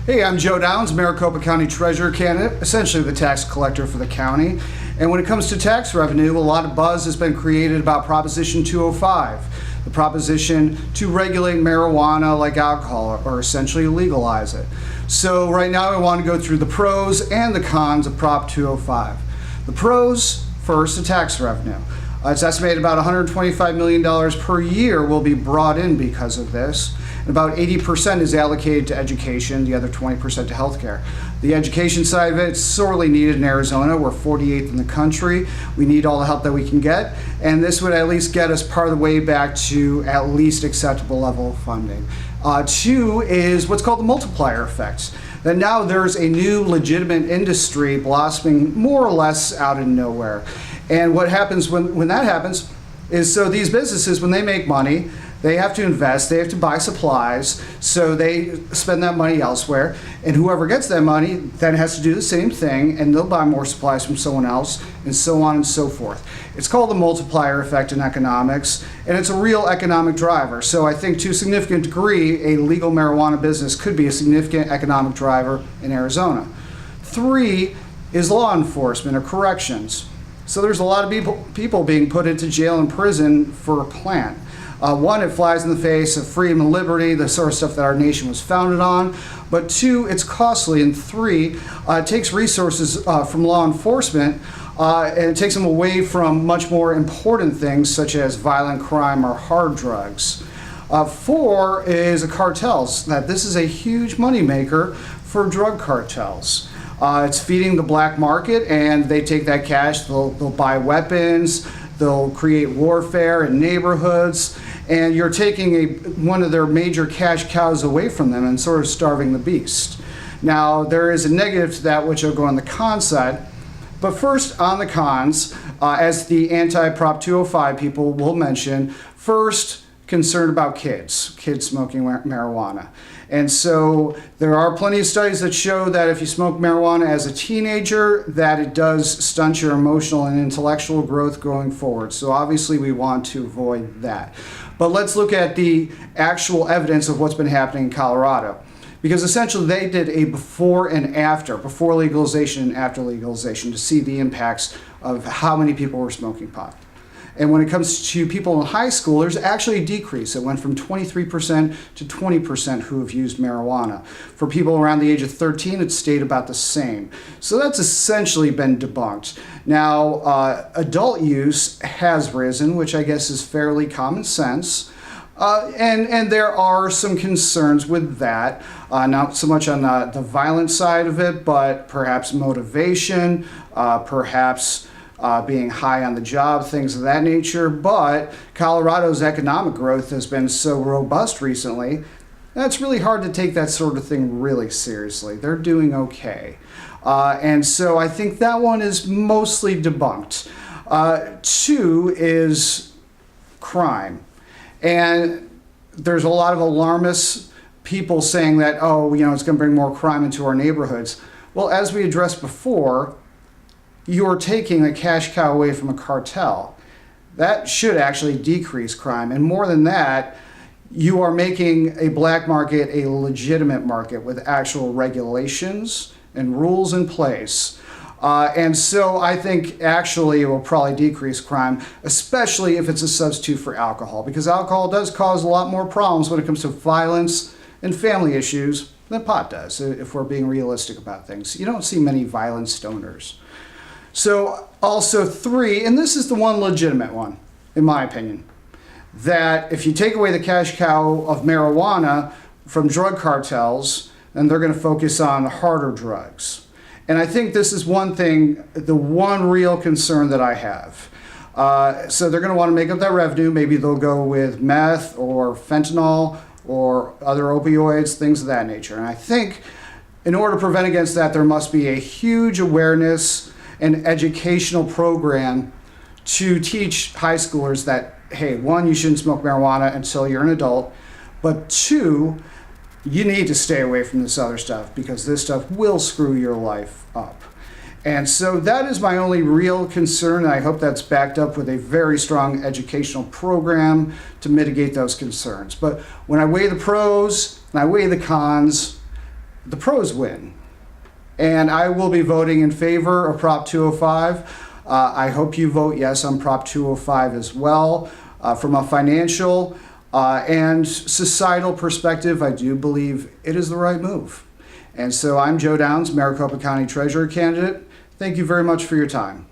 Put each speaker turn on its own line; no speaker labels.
Hey, I'm Joe Downs, Maricopa County Treasurer candidate, essentially the tax collector for the county. And when it comes to tax revenue, a lot of buzz has been created about Proposition 205, the proposition to regulate marijuana like alcohol, or essentially legalize it. So right now I want to go through the pros and the cons of Prop 205. The pros, first, the tax revenue. It's estimated about $125 million per year will be brought in because of this. And about 80% is allocated to education, the other 20% to healthcare. The education side of it is sorely needed in Arizona. We're 48th in the country. We need all the help that we can get. And this would at least get us part of the way back to at least acceptable level of funding. Two is what's called the multiplier effect. That now there's a new legitimate industry blossoming more or less out of nowhere. And what happens when that happens is, so these businesses, when they make money, they have to invest, they have to buy supplies, so they spend that money elsewhere, and whoever gets that money then has to do the same thing, and they'll buy more supplies from someone else, and so on and so forth. It's called the multiplier effect in economics, and it's a real economic driver. So I think to a significant degree, a legal marijuana business could be a significant economic driver in Arizona. Three is law enforcement or corrections. So there's a lot of people being put into jail and prison for a plant. One, it flies in the face of freedom and liberty, the sort of stuff that our nation was founded on. But two, it's costly. And three, it takes resources from law enforcement and it takes them away from much more important things such as violent crime or hard drugs. Four is the cartels. That this is a huge moneymaker for drug cartels. It's feeding the black market, and they take that cash, they'll buy weapons, they'll create warfare in neighborhoods, and you're taking one of their major cash cows away from them and sort of starving the beast. Now, there is a negative to that, which will go on the con side. But first, on the cons, as the anti-Prop 205 people will mention, first, concerned about kids smoking marijuana. And so there are plenty of studies that show that if you smoke marijuana as a teenager, that it does stunt your emotional and intellectual growth going forward. So obviously we want to avoid that. But let's look at the actual evidence of what's been happening in Colorado. Because essentially they did a before and after, before legalization and after legalization, to see the impacts of how many people were smoking pot. And when it comes to people in high school, there's actually a decrease. It went from 23% to 20% who have used marijuana. For people around the age of 13, it stayed about the same. So that's essentially been debunked. Now, adult use has risen, which I guess is fairly common sense. And there are some concerns with that, not so much on the violent side of it, but perhaps motivation, perhaps being high on the job, things of that nature. But Colorado's economic growth has been so robust recently, that's really hard to take that sort of thing really seriously. They're doing okay. And so I think that one is mostly debunked. Two is crime. And there's a lot of alarmist people saying that, oh, it's going to bring more crime into our neighborhoods. Well, as we addressed before, you're taking a cash cow away from a cartel. That should actually decrease crime. And more than that, you are making a black market a legitimate market with actual regulations and rules in place. And so I think actually it will probably decrease crime, especially if it's a substitute for alcohol, because alcohol does cause a lot more problems when it comes to violence and family issues than pot does, if we're being realistic about things. You don't see many violent stoners. So also three, and this is the one legitimate one, in my opinion, that if you take away the cash cow of marijuana from drug cartels, then they're going to focus on harder drugs. And I think this is one thing, the one real concern that I have. So they're going to want to make up that revenue. Maybe they'll go with meth or fentanyl or other opioids, things of that nature. And I think in order to prevent against that, there must be a huge awareness and educational program to teach high schoolers that, hey, one, you shouldn't smoke marijuana until you're an adult, but two, you need to stay away from this other stuff because this stuff will screw your life up. And so that is my only real concern, and I hope that's backed up with a very strong educational program to mitigate those concerns. But when I weigh the pros and I weigh the cons, the pros win. And I will be voting in favor of Prop 205. I hope you vote yes on Prop 205 as well. From a financial and societal perspective, I do believe it is the right move. And so I'm Joe Downs, Maricopa County Treasurer candidate. Thank you very much for your time.